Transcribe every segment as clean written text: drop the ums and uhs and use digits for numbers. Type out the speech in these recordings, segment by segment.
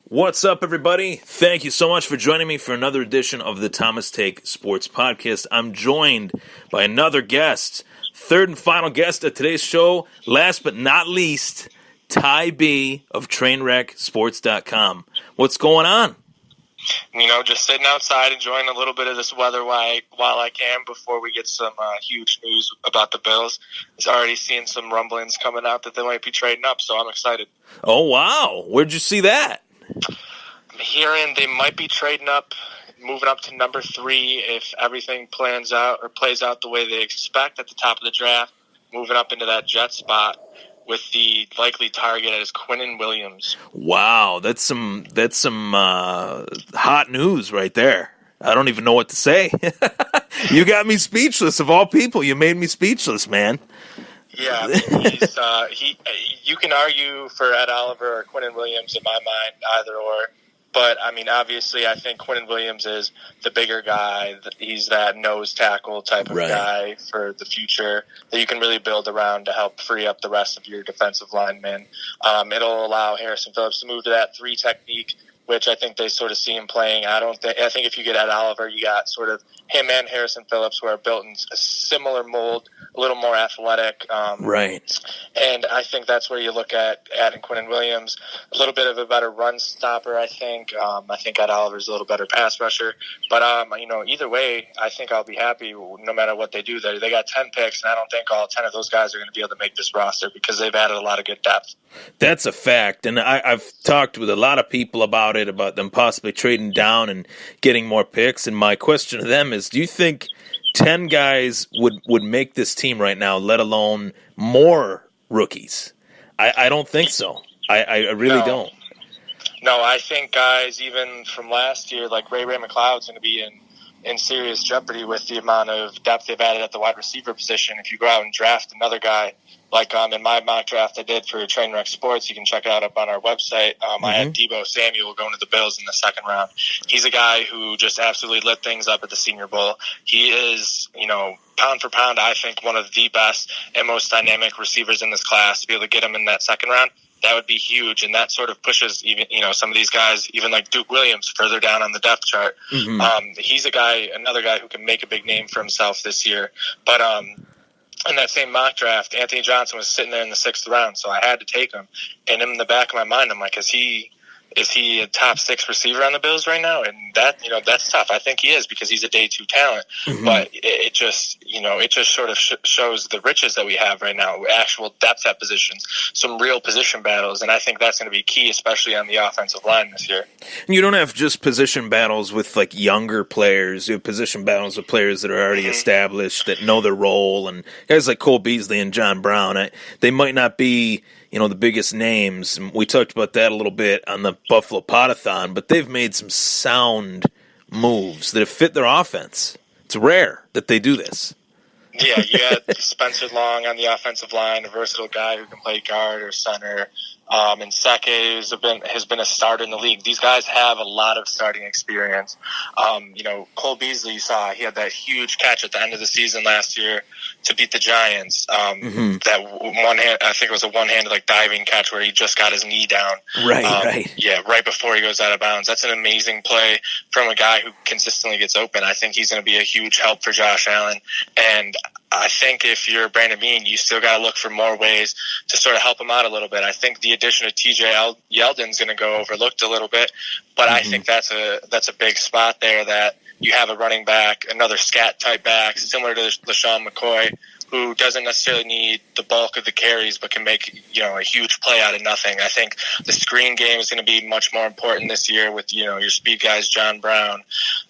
What's up, everybody? Thank you so much for joining me for another edition of the Thomas Take Sports Podcast. I'm joined by another guest, third and final guest at today's show, last but not least, Ty B of TrainwreckSports.com. What's going on? Just sitting outside enjoying a little bit of this weather while I can before we get some huge news about the Bills. It's already seeing some rumblings coming out that they might be trading up, so I'm excited. Oh, wow. Where'd you see that? I'm hearing they might be trading up, moving up to number 3 if everything plays out the way they expect at the top of the draft, moving up into that jet spot with the likely target as Quinnen Williams. Wow, that's some hot news right there. I don't even know what to say. You got me speechless. Of all people, you made me speechless, man. Yeah, you can argue for Ed Oliver or Quinnen Williams in my mind, either or. But, obviously, I think Quinnen Williams is the bigger guy. He's that nose tackle type of guy for the future that you can really build around to help free up the rest of your defensive linemen. It'll allow Harrison Phillips to move to that 3 technique, which I think they sort of see him playing. I think if you get Ed Oliver, you got sort of him and Harrison Phillips who are built in a similar mold, a little more athletic. Right. And I think that's where you look at adding Quinnen Williams, a little bit of a better run stopper, I think. I think Ed Oliver's a little better pass rusher. But, either way, I think I'll be happy no matter what they do. They got 10 picks, and I don't think all 10 of those guys are going to be able to make this roster because they've added a lot of good depth. That's a fact, and I've talked with a lot of people about them possibly trading down and getting more picks, and my question to them is, do you think 10 guys would make this team right now, let alone more rookies? I don't think so. I really don't. No, I think guys even from last year, like Ray McLeod's going to be in serious jeopardy with the amount of depth they've added at the wide receiver position. If you go out and draft another guy, like in my mock draft I did for Trainwreck Sports, you can check it out up on our website. I had Deebo Samuel going to the Bills in the second round. He's a guy who just absolutely lit things up at the Senior Bowl. He is, pound for pound, I think one of the best and most dynamic receivers in this class. To be able to get him in that second round, that would be huge, and that sort of pushes even some of these guys, even like Duke Williams, further down on the depth chart. He's another guy who can make a big name for himself this year. But in that same mock draft, Anthony Johnson was sitting there in the 6th round, so I had to take him. And in the back of my mind, I'm like, is he a top 6 receiver on the Bills right now? And that's tough. I think he is because he's a day 2 talent. But it just sort of shows the riches that we have right now, actual depth at positions, some real position battles. And I think that's going to be key, especially on the offensive line this year. And you don't have just position battles with like younger players. You have position battles with players that are already established, that know their role. And guys like Cole Beasley and John Brown, they might not be the biggest names. We talked about that a little bit on the Buffalo Podathon, but they've made some sound moves that have fit their offense. It's rare that they do this. Yeah, you had Spencer Long on the offensive line, a versatile guy who can play guard or center. And Seke has been a starter in the league. These guys have a lot of starting experience. Cole Beasley, you saw, he had that huge catch at the end of the season last year to beat the Giants. That I think it was a one-handed diving catch where he just got his knee down. Right. Yeah, right before he goes out of bounds. That's an amazing play from a guy who consistently gets open. I think he's going to be a huge help for Josh Allen. And I think if you're Brandon Beane, you still got to look for more ways to sort of help him out a little bit. I think the addition of TJ Yeldon's going to go overlooked a little bit, but I think that's a big spot there that you have a running back, another scat type back, similar to LaShawn McCoy, who doesn't necessarily need the bulk of the carries but can make a huge play out of nothing. I think the screen game is going to be much more important this year with your speed guys, John Brown,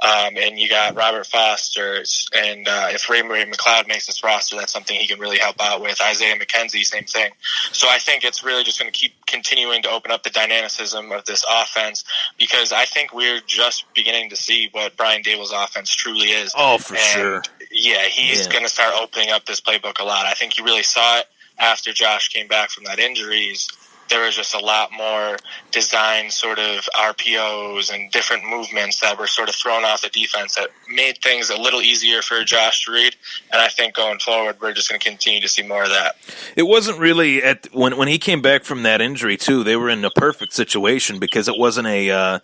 and you got Robert Foster, and if Ray McLeod makes this roster, that's something he can really help out with. Isaiah McKenzie, same thing. So I think it's really just going to keep continuing to open up the dynamicism of this offense, because I think we're just beginning to see what Brian Dable's offense truly is. Oh, for sure. Yeah, he's going to start opening up this playbook a lot. I think you really saw it after Josh came back from that injuries. there was just a lot more design sort of RPOs and different movements that were sort of thrown off the defense that made things a little easier for Josh to read. And I think going forward, we're just going to continue to see more of that. It wasn't really when he came back from that injury too. They were in a perfect situation because it wasn't a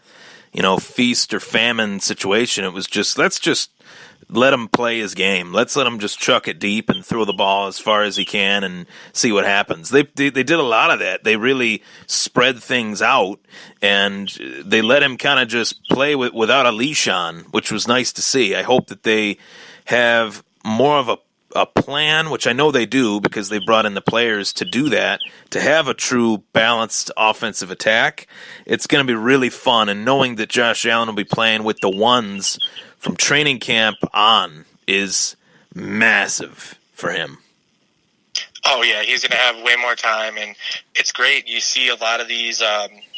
feast or famine situation. It was just let's just let him play his game. Let's let him just chuck it deep and throw the ball as far as he can and see what happens. They did a lot of that. They really spread things out, and they let him kind of just play without a leash on, which was nice to see. I hope that they have more of a plan, which I know they do because they brought in the players to do that, to have a true balanced offensive attack. It's going to be really fun, and knowing that Josh Allen will be playing with the ones from training camp on is massive for him. Oh, yeah, he's going to have way more time, and it's great. You see a lot of these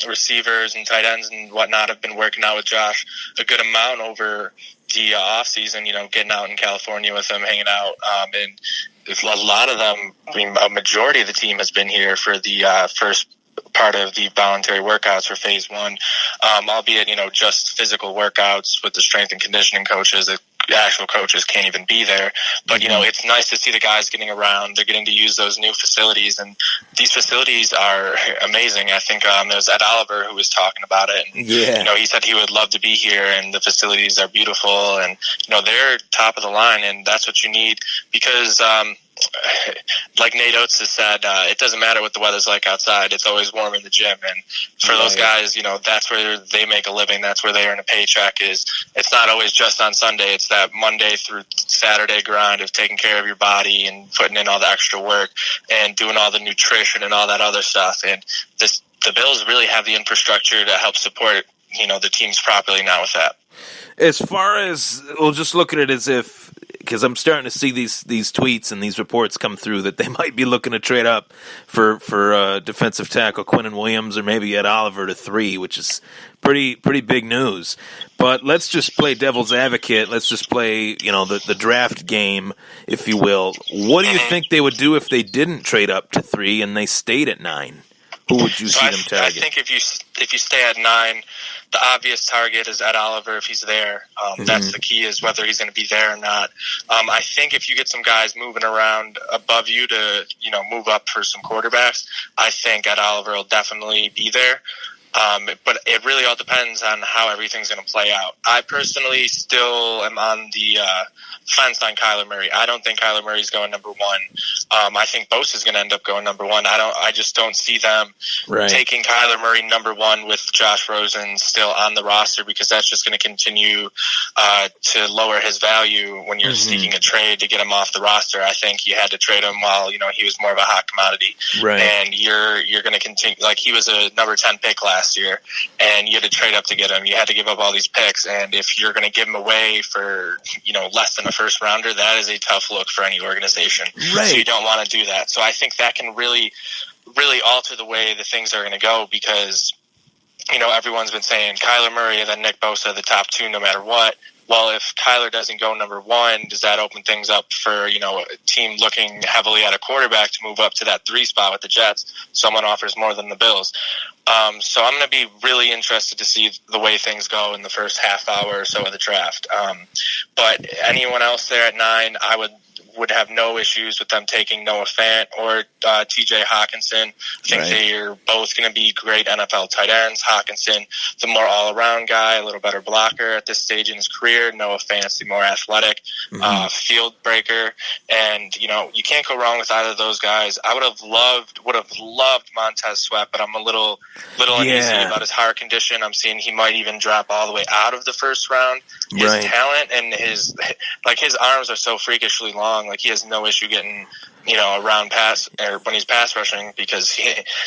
receivers and tight ends and whatnot have been working out with Josh a good amount over the offseason, getting out in California with him, hanging out. And a lot of them, a majority of the team has been here for the first part of the voluntary workouts for phase one, albeit, just physical workouts with the strength and conditioning coaches. The actual coaches can't even be there. But, it's nice to see the guys getting around. They're getting to use those new facilities, and these facilities are amazing. I think it was Ed Oliver who was talking about it. And, he said he would love to be here, and the facilities are beautiful, and, they're top of the line, and that's what you need because like Nate Oates has said, it doesn't matter what the weather's like outside. It's always warm in the gym. And for those guys, that's where they make a living. That's where they earn a paycheck. It's not always just on Sunday. It's that Monday through Saturday grind of taking care of your body and putting in all the extra work and doing all the nutrition and all that other stuff. And the Bills really have the infrastructure to help support, the teams properly now with that. As far as, we'll just look at it as if, because I'm starting to see these tweets and these reports come through that they might be looking to trade up for defensive tackle Quinnen Williams or maybe Ed Oliver to 3, which is pretty big news. But let's just play devil's advocate. Let's just play, the draft game, if you will. What do you think they would do if they didn't trade up to 3 and they stayed at 9? Who would you see them target? I think if you stay at 9, the obvious target is Ed Oliver if he's there. That's the key, is whether he's going to be there or not. I think if you get some guys moving around above you to, move up for some quarterbacks, I think Ed Oliver will definitely be there. But it really all depends on how everything's going to play out. I personally still am on the fence on Kyler Murray. I don't think Kyler Murray's going number 1. I think Bosa is going to end up going number 1. I just don't see them taking Kyler Murray number 1 with Josh Rosen still on the roster, because that's just going to continue to lower his value when you're seeking a trade to get him off the roster. I think you had to trade him while he was more of a hot commodity, and you're going to continue. Like, he was a number 10 pick last year, and you had to trade up to get him. You had to give up all these picks, and if you're going to give him away for less than a first rounder, that is a tough look for any organization. So you don't want to do that. So I think that can really alter the way the things are going to go, because everyone's been saying Kyler Murray and then Nick Bosa, the top 2 no matter what. Well, if Kyler doesn't go number 1, does that open things up for, a team looking heavily at a quarterback to move up to that 3 spot with the Jets? Someone offers more than the Bills. So I'm going to be really interested to see the way things go in the first half hour or so of the draft. But anyone else there at 9, I would have no issues with them taking Noah Fant or T.J. Hawkinson. I think they are both going to be great NFL tight ends. Hawkinson, the more all-around guy, a little better blocker at this stage in his career. Noah Fant's the more athletic field breaker. And, you can't go wrong with either of those guys. I would have loved Montez Sweat, but I'm a little uneasy about his heart condition. I'm seeing he might even drop all the way out of the first round. His talent and his arms are so freakishly long. Like, he has no issue getting, around pass, or when he's pass rushing, because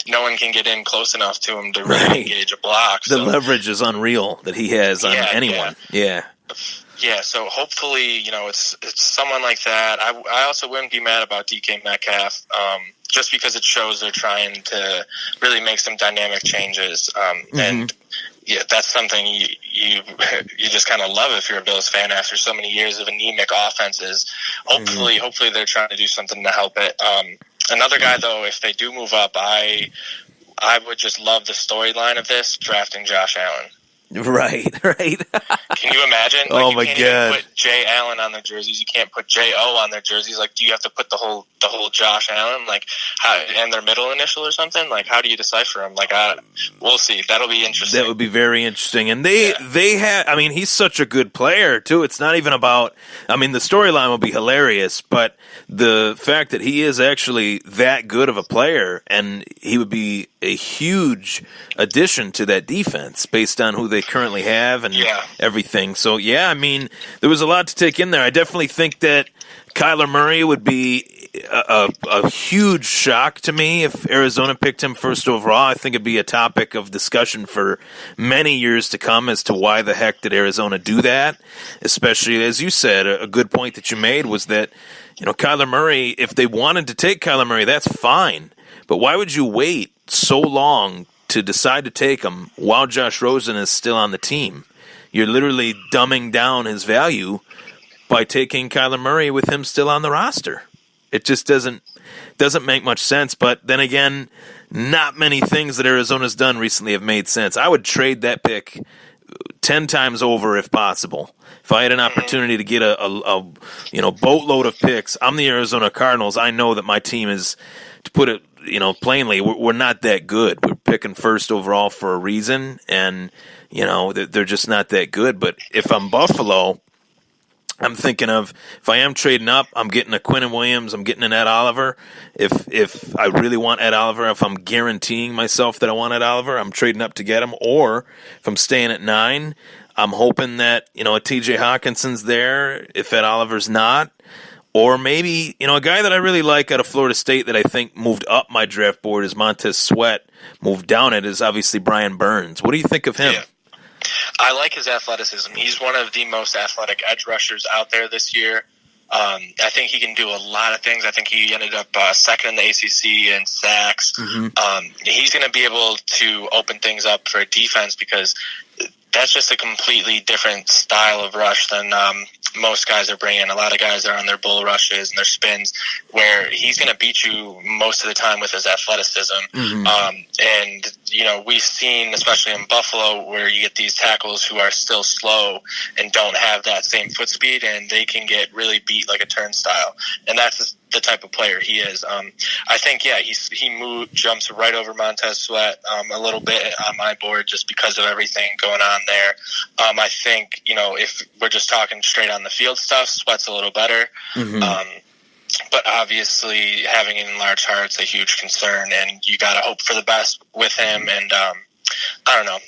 no one can get in close enough to him to really engage a block. The leverage is unreal that he has on anyone. Yeah, so hopefully, it's someone like that. I also wouldn't be mad about DK Metcalf, just because it shows they're trying to really make some dynamic changes. And that's something you just kind of love if you're a Bills fan after so many years of anemic offenses. Hopefully they're trying to do something to help it. Another guy, though, if they do move up, I I would just love the storyline of this, drafting Josh Allen. Right. Can you imagine? Like, Oh you my can't God. even put Jay Allen on their jerseys. You can't put J.O. on their jerseys. Like, do you have to put the whole Josh Allen, like, and their middle initial or something? Like, how do you decipher them? Like, we'll see. That'll be interesting. That would be very interesting. And they had, I mean, he's such a good player, too. It's not even about, I mean, the storyline will be hilarious, but the fact that he is actually that good of a player, and he would be a huge addition to that defense based on who they currently have and everything. So, yeah, I mean, there was a lot to take in there. I definitely think that Kyler Murray would be a huge shock to me if Arizona picked him first overall. I think it'd be a topic of discussion for many years to come as to why the heck did Arizona do that, especially, as you said, a good point that you made was that, you know, Kyler Murray, if they wanted to take Kyler Murray, that's fine. But why would you wait so long to decide to take him while Josh Rosen is still on the team? You're literally dumbing down his value by taking Kyler Murray with him still on the roster. It just doesn't make much sense. But then again, not many things that Arizona's done recently have made sense. I would trade that pick 10 times over if possible. If I had an opportunity to get a boatload of picks, I'm the Arizona Cardinals. I know that my team is, to put it plainly, we're not that good. We're picking first overall for a reason, and they're just not that good. But if I'm Buffalo, I'm thinking of, if I am trading up, I'm getting a Quinnen Williams, I'm getting an Ed Oliver. If I really want Ed Oliver, if I'm guaranteeing myself that I want Ed Oliver, I'm trading up to get him. Or if I'm staying at 9, I'm hoping that, a T.J. Hawkinson's there if Ed Oliver's not. Or maybe, a guy that I really like out of Florida State that I think moved up my draft board is Montez Sweat. Moved down it is obviously Brian Burns. What do you think of him? Yeah. I like his athleticism. He's one of the most athletic edge rushers out there this year. I think he can do a lot of things. I think he ended up second in the ACC in sacks. He's going to be able to open things up for a defense because that's just a completely different style of rush than most guys are bringing. A lot of guys are on their bull rushes and their spins, where he's going to beat you most of the time with his athleticism. And we've seen, especially in Buffalo, where you get these tackles who are still slow and don't have that same foot speed, and they can get really beat like a turnstile. And that's the type of player he is. I think, he jumps right over Montez Sweat a little bit on my board just because of everything going on there. I think, if we're just talking straight on the field stuff, Sweat's a little better. But obviously having an enlarged heart's a huge concern, and you got to hope for the best with him. And I don't know.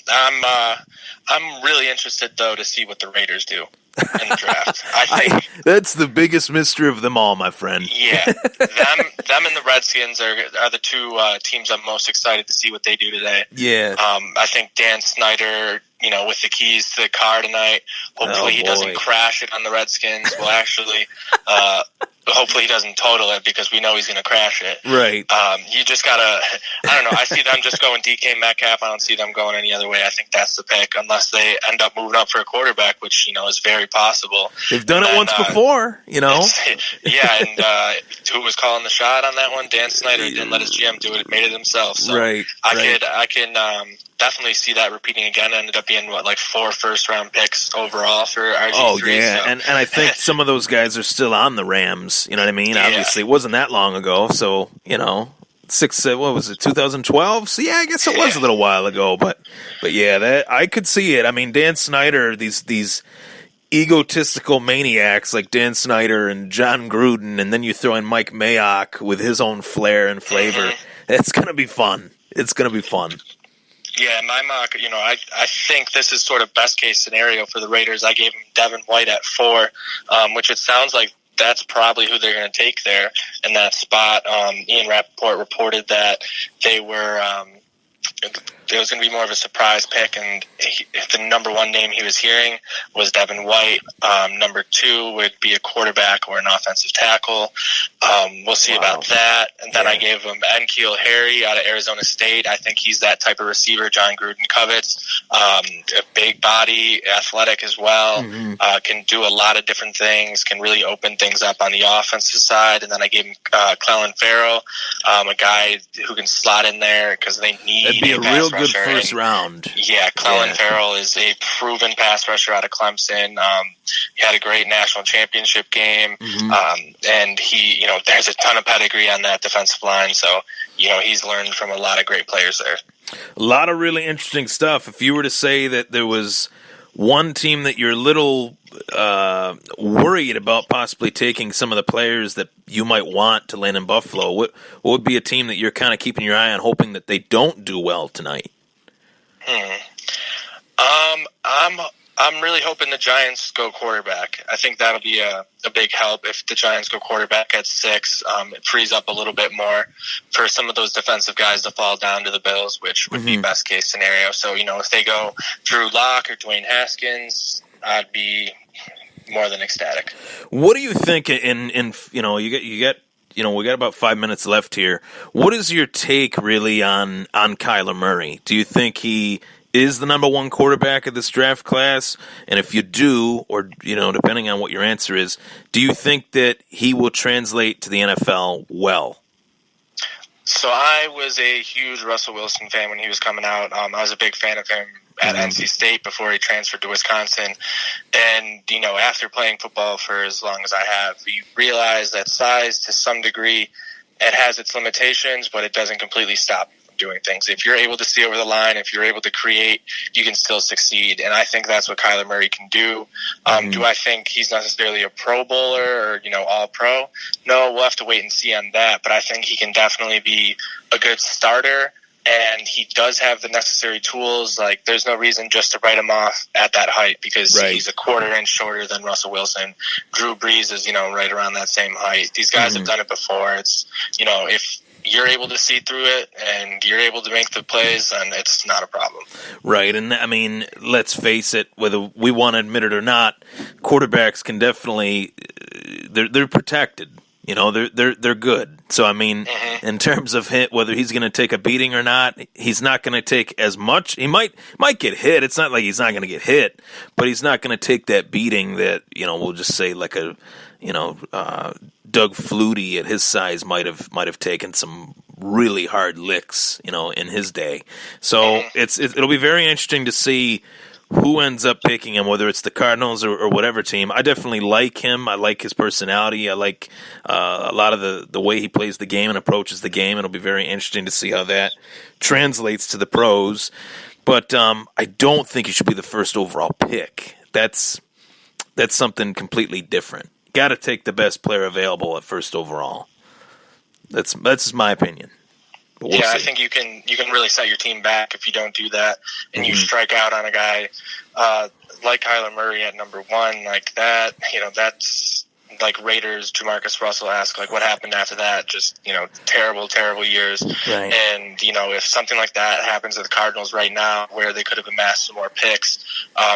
I'm really interested, though, to see what the Raiders do in the draft. I think that's the biggest mystery of them all, my friend. Yeah, them and the Redskins are the two teams I'm most excited to see what they do today. Yeah. I think Dan Snyder, with the keys to the car tonight, hopefully he doesn't crash it on the Redskins. Well, actually, hopefully he doesn't total it, because we know he's going to crash it. Right. You just got to, I don't know, I see them just going DK Metcalf. I don't see them going any other way. I think that's the pick, unless they end up moving up for a quarterback, which, is very possible. They've done it once before, Yeah, and who was calling the shot on that one? Dan Snyder. Didn't let his GM do it. Made it himself. So right. I can definitely see that repeating again. Ended up being 4 first-round picks overall for RG3. Oh, yeah, so. and I think some of those guys are still on the Rams, you know what I mean? Yeah. Obviously, it wasn't that long ago, so, 2012? So, yeah, I guess it was a little while ago, but yeah, that I could see it. I mean, Dan Snyder, these egotistical maniacs like Dan Snyder and John Gruden, and then you throw in Mike Mayock with his own flair and flavor. It's going to be fun. It's going to be fun. Yeah, my mock, I think this is sort of best case scenario for the Raiders. I gave him Devin White at 4, which it sounds like that's probably who they're going to take there in that spot. Ian Rappaport reported that they were it was going to be more of a surprise pick, and the number one name he was hearing was Devin White. Number two would be a quarterback or an offensive tackle. We'll see about that. And then I gave him N'Keal Harry out of Arizona State. I think he's that type of receiver John Gruden covets. A big body, athletic as well, can do a lot of different things, can really open things up on the offensive side. And then I gave him Clelin Ferrell, a guy who can slot in there because they need That'd be a real good rusher. first round. Yeah, Clelin Ferrell is a proven pass rusher out of Clemson. He had a great national championship game, and he, there's a ton of pedigree on that defensive line. So, he's learned from a lot of great players there. A lot of really interesting stuff. If you were to say that there was one team that you're a little worried about possibly taking some of the players that you might want to land in Buffalo, what would be a team that you're kind of keeping your eye on, hoping that they don't do well tonight? I'm really hoping the Giants go quarterback. I think that'll be a big help if the Giants go quarterback at 6. It frees up a little bit more for some of those defensive guys to fall down to the Bills, which would be best case scenario. So, if they go Drew Lock or Dwayne Haskins, I'd be more than ecstatic. What do you think we got about 5 minutes left here. What is your take really on Kyler Murray? Do you think he is the number one quarterback of this draft class? And if you do, or, depending on what your answer is, do you think that he will translate to the NFL well? So I was a huge Russell Wilson fan when he was coming out. I was a big fan of him at NC State before he transferred to Wisconsin. And, after playing football for as long as I have, you realize that size, to some degree, it has its limitations, but it doesn't completely stop you from doing things. If you're able to see over the line, if you're able to create, you can still succeed. And I think that's what Kyler Murray can do. Do I think he's necessarily a Pro Bowler or, all pro? No, we'll have to wait and see on that. But I think he can definitely be a good starter. And he does have the necessary tools. Like, there's no reason just to write him off at that height because he's a quarter inch shorter than Russell Wilson. Drew Brees is, right around that same height. These guys have done it before. It's, if you're able to see through it and you're able to make the plays, then it's not a problem. Right. And, let's face it, whether we want to admit it or not, quarterbacks can definitely they're protected. They're good. So, in terms of whether he's going to take a beating or not, he's not going to take as much. He might get hit. It's not like he's not going to get hit, but he's not going to take that beating that, we'll just say like a, Doug Flutie at his size might have taken some really hard licks, in his day. So it'll be very interesting to see who ends up picking him, whether it's the Cardinals or whatever team. I definitely like him. I like his personality. I like a lot of the way he plays the game and approaches the game. It'll be very interesting to see how that translates to the pros. But I don't think he should be the first overall pick. That's something completely different. Got to take the best player available at first overall. That's my opinion. We'll see. I think you can really set your team back if you don't do that, and you strike out on a guy like Kyler Murray at number 1 like that. That's like Raiders, Jamarcus Russell asked, like, what happened after that? Just, terrible years. Right. And, if something like that happens to the Cardinals right now, where they could have amassed some more picks,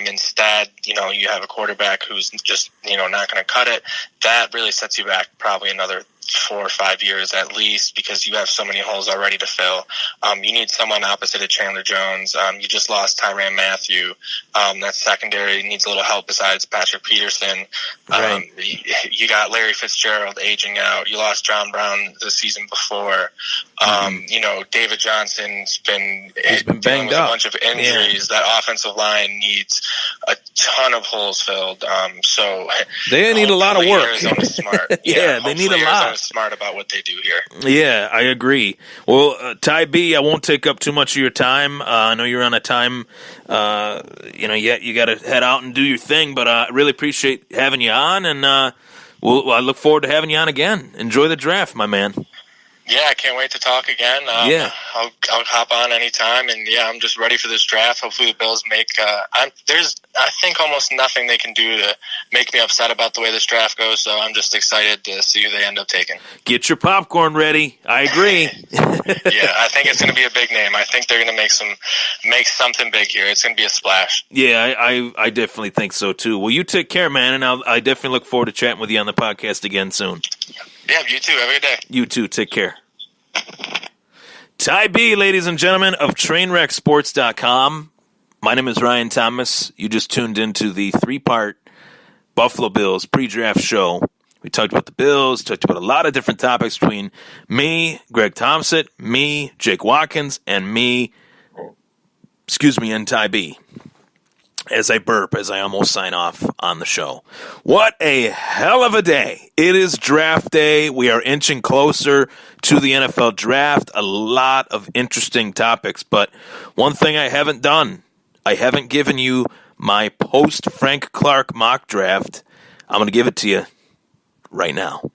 instead, you have a quarterback who's just, not going to cut it. That really sets you back probably another 4 or 5 years at least, because you have so many holes already to fill. You need someone opposite of Chandler Jones. You just lost Tyrann Mathieu. That secondary needs a little help besides Patrick Peterson. Right. You got Larry Fitzgerald aging out. You lost John Brown the season before. David Johnson's been banged with up. A bunch of injuries. Yeah. That offensive line needs a ton of holes filled. So they need a lot of work. Arizona's smart. They need a lot. Arizona's smart about what they do here. Yeah, I agree. Well, Ty B, I won't take up too much of your time. I know you're on a time. You got to head out and do your thing. But I really appreciate having you on, and I look forward to having you on again. Enjoy the draft, my man. Yeah, I can't wait to talk again. I'll hop on anytime, and I'm just ready for this draft. Hopefully, the Bills make. There's, I think, almost nothing they can do to make me upset about the way this draft goes. So I'm just excited to see who they end up taking. Get your popcorn ready. I agree. Yeah, I think it's going to be a big name. I think they're going to make something big here. It's going to be a splash. Yeah, I definitely think so too. Well, you take care, man, and I definitely look forward to chatting with you on the podcast again soon. Yeah, you too. Have a good day. You too. Take care. Ty B, ladies and gentlemen, of TrainwreckSports.com. My name is Ryan Thomas. You just tuned into the 3-part Buffalo Bills pre-draft show. We talked about the Bills, talked about a lot of different topics between me, Greg Thompson, me, Jake Watkins, and and Ty B. As I burp, as I almost sign off on the show. What a hell of a day. It is draft day. We are inching closer to the NFL draft. A lot of interesting topics, but one thing I haven't done, I haven't given you my post-Frank Clark mock draft. I'm going to give it to you right now.